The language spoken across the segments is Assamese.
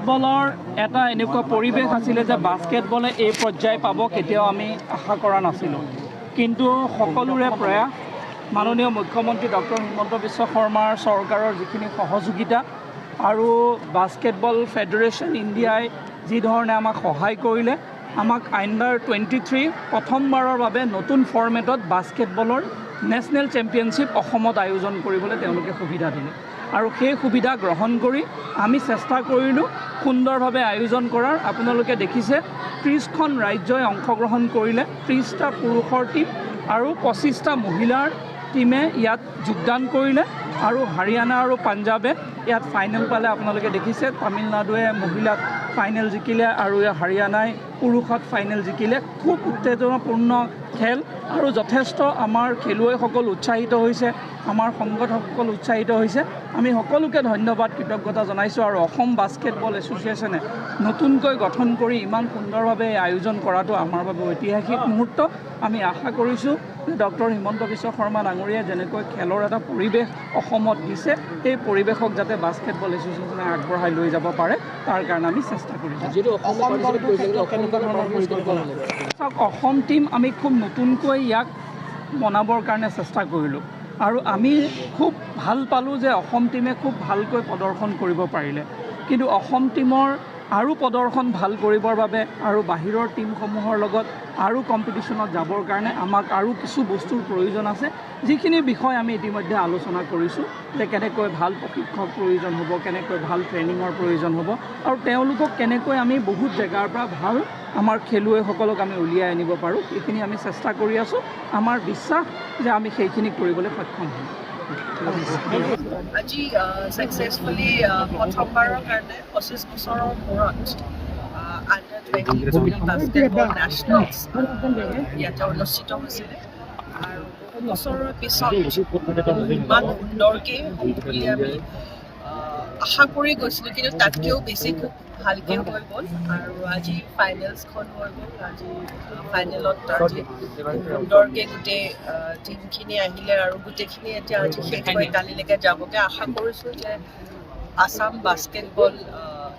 বাস্কেটবলৰ এটা এনেকুৱা পৰিৱেশ আছিলে যে বাস্কেটবলে এই পৰ্যায় পাব কেতিয়াও আমি আশা কৰা নাছিলোঁ। কিন্তু সকলোৰে প্ৰয়াস, মাননীয় মুখ্যমন্ত্ৰী ডক্টৰ হিমন্ত বিশ্ব শৰ্মাৰ চৰকাৰৰ যিখিনি সহযোগিতা আৰু বাস্কেটবল ফেডাৰেশ্যন ইণ্ডিয়াই যি ধৰণে আমাক সহায় কৰিলে, আমাক আণ্ডাৰ-23 প্ৰথমবাৰৰ বাবে নতুন ফৰ্মেটত বাস্কেটবলৰ নেশ্যনেল চেম্পিয়নশ্বিপ অসমত আয়োজন কৰিবলৈ তেওঁলোকে সুবিধা দিলে। আৰু সেই সুবিধা গ্ৰহণ কৰি আমি চেষ্টা কৰিলোঁ সুন্দৰভাৱে আয়োজন কৰাৰ। আপোনালোকে দেখিছে 30খন ৰাজ্যই অংশগ্ৰহণ কৰিলে, 30টা পুৰুষৰ টীম আৰু 25টা মহিলাৰ টীমে ইয়াত যোগদান কৰিলে। আৰু হাৰিয়ানা আৰু পাঞ্জাবে ইয়াত ফাইনেল পালে। আপোনালোকে দেখিছে তামিলনাডুৱে মহিলাক ফাইনেল জিকিলে আৰু হাৰিয়ানাই পুৰুষত ফাইনেল জিকিলে। খুব উত্তেজনাপূৰ্ণ খেল আৰু যথেষ্ট আমাৰ খেলুৱৈসকল উৎসাহিত হৈছে, আমাৰ সংগঠকসকল উৎসাহিত হৈছে। আমি সকলোকে ধন্যবাদ, কৃতজ্ঞতা জনাইছোঁ। আৰু অসম বাস্কেটবল এছ'চিয়েশ্যনে নতুনকৈ গঠন কৰি ইমান সুন্দৰভাৱে আয়োজন কৰাটো আমাৰ বাবে ঐতিহাসিক মুহূৰ্ত। আমি আশা কৰিছোঁ যে ডক্টৰ হিমন্ত বিশ্ব শৰ্মা ডাঙৰীয়াই যেনেকৈ খেলৰ এটা পৰিৱেশ অসমত দিছে, সেই পৰিৱেশক যাতে বাস্কেটবল এছ'চিয়েশ্যনে আগবঢ়াই লৈ যাব পাৰে, তাৰ কাৰণে আমি চেষ্টা কৰিছোঁ। অসম টীম আমি খুব নতুনকৈ ইয়াক বনাবৰ কাৰণে চেষ্টা কৰিলোঁ আৰু আমি খুব ভাল পালোঁ যে অসম টীমে খুব ভালকৈ প্ৰদৰ্শন কৰিব পাৰিলে। কিন্তু অসম টীমৰ আৰু প্ৰদৰ্শন ভাল কৰিবৰ বাবে আৰু বাহিৰৰ টীমসমূহৰ লগত আৰু কম্পিটিশ্যনত যাবৰ কাৰণে আমাক আৰু কিছু বস্তুৰ প্ৰয়োজন আছে, যিখিনি বিষয় আমি ইতিমধ্যে আলোচনা কৰিছোঁ যে কেনেকৈ ভাল প্ৰশিক্ষক প্ৰয়োজন হ'ব, কেনেকৈ ভাল ট্ৰেইনিঙৰ প্ৰয়োজন হ'ব আৰু তেওঁলোকক কেনেকৈ আমি বহুত জেগাৰ পৰা ভাল আমাৰ খেলুৱৈসকলক আমি উলিয়াই আনিব পাৰোঁ, এইখিনি আমি চেষ্টা কৰি আছোঁ। আমাৰ বিশ্বাস যে আমি সেইখিনি কৰিবলৈ সক্ষম হ'ম। আজি ছাকচেছফুলি প্ৰথমবাৰৰ কাৰণে 25 বছৰৰ মূৰত আণ্ডাৰ-23 বাস্কেটবল নেশ্যনেলছ ইয়াতে অনুষ্ঠিত হৈছিলে। আৰু বহু বছৰৰ পিছত ইমান সুন্দৰকৈ হ'ব বুলি আমি আশা কৰি গৈছিলোঁ, কিন্তু তাতকৈও বেছি খুব ভালকৈ হৈ গ'ল। আৰু আজি ফাইনেলছখন হৈ গ'ল। আজি ফাইনেলত আজি সুন্দৰকৈ গোটেই টিমখিনি আহিলে আৰু গোটেইখিনি এতিয়া আজি শেষ হৈ কালিলৈকে যাবগৈ। আশা কৰিছোঁ যে আছাম বাস্কেটবল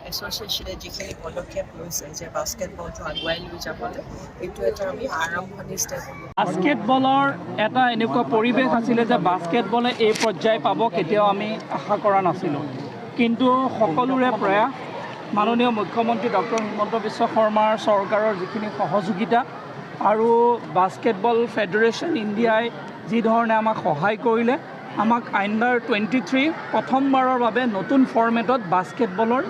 এছ'চিয়েশ্যনে যিখিনি পদক্ষেপ লৈছে যে বাস্কেটবলটো আগুৱাই লৈ যাবলৈ, এইটো এটা আমি আৰম্ভণি ষ্টেপ। বাস্কেটবলৰ এটা এনেকুৱা পৰিৱেশ আছিলে যে বাস্কেটবলে এই পৰ্যায় পাব কেতিয়াও আমি আশা কৰা নাছিলোঁ। কিন্তু সকলোৰে প্ৰয়াস, মাননীয় মুখ্যমন্ত্ৰী ডক্টৰ হিমন্ত বিশ্ব শৰ্মাৰ চৰকাৰৰ যিখিনি সহযোগিতা আৰু বাস্কেটবল ফেডাৰেশ্যন ইণ্ডিয়াই যি ধৰণে আমাক সহায় কৰিলে, আমাক আণ্ডাৰ-23 প্ৰথমবাৰৰ বাবে নতুন ফৰ্মেটত বাস্কেটবলৰ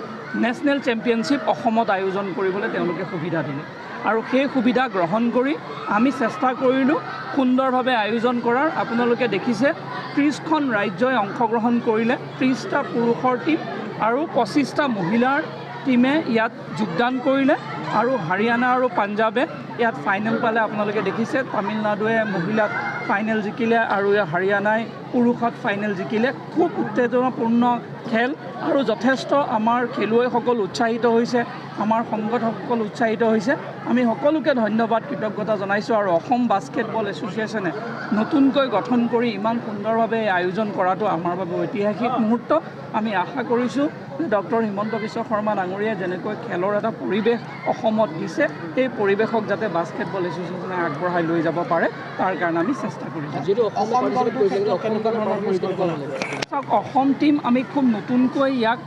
নেশ্যনেল চেম্পিয়নশ্বিপ অসমত আয়োজন কৰিবলৈ তেওঁলোকে সুবিধা দিলে। আৰু সেই সুবিধা গ্ৰহণ কৰি আমি চেষ্টা কৰিলোঁ সুন্দৰভাৱে আয়োজন কৰাৰ। আপোনালোকে দেখিছে 30খন ৰাজ্যই অংশগ্ৰহণ কৰিলে, 30টা পুৰুষৰ টীম আৰু 25টা মহিলাৰ টীমে ইয়াত যোগদান কৰিলে। আৰু হাৰিয়ানা আৰু পাঞ্জাবে ইয়াত ফাইনেল পালে। আপোনালোকে দেখিছে তামিলনাডুৱে মহিলাক ফাইনেল জিকিলে আৰু হাৰিয়ানাই পুৰুষত ফাইনেল জিকিলে। খুব উত্তেজনাপূৰ্ণ খেল আৰু যথেষ্ট আমাৰ খেলুৱৈসকল উৎসাহিত হৈছে, আমাৰ সংগঠকসকল উৎসাহিত হৈছে। আমি সকলোকে ধন্যবাদ, কৃতজ্ঞতা জনাইছোঁ। আৰু অসম বাস্কেটবল এছ'চিয়েশ্যনে নতুনকৈ গঠন কৰি ইমান সুন্দৰভাৱে আয়োজন কৰাটো আমাৰ বাবে ঐতিহাসিক মুহূৰ্ত। আমি আশা কৰিছোঁ যে ডক্টৰ হিমন্ত বিশ্ব শৰ্মা ডাঙৰীয়াই যেনেকৈ খেলৰ এটা পৰিৱেশ অসমত দিছে, সেই পৰিৱেশক যাতে বাস্কেটবল এছ'চিয়েশ্যনে আগবঢ়াই লৈ যাব পাৰে, তাৰ কাৰণে আমি চেষ্টা কৰিছোঁ। অসম টীম আমি খুব নতুনকৈ ইয়াক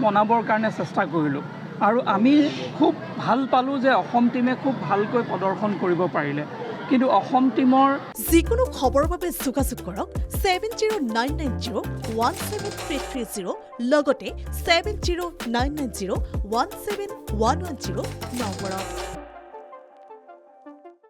বনাবৰ কাৰণে চেষ্টা কৰিলোঁ আৰু আমি খুব ভাল পালোঁ যে অসম টীমে খুব ভালকৈ প্ৰদৰ্শন কৰিব পাৰিলে। কিন্তু অসম টীমৰ যিকোনো খবৰৰ বাবে যোগাযোগ কৰক 7099017330 লগতে 7099017110 নম্বৰত।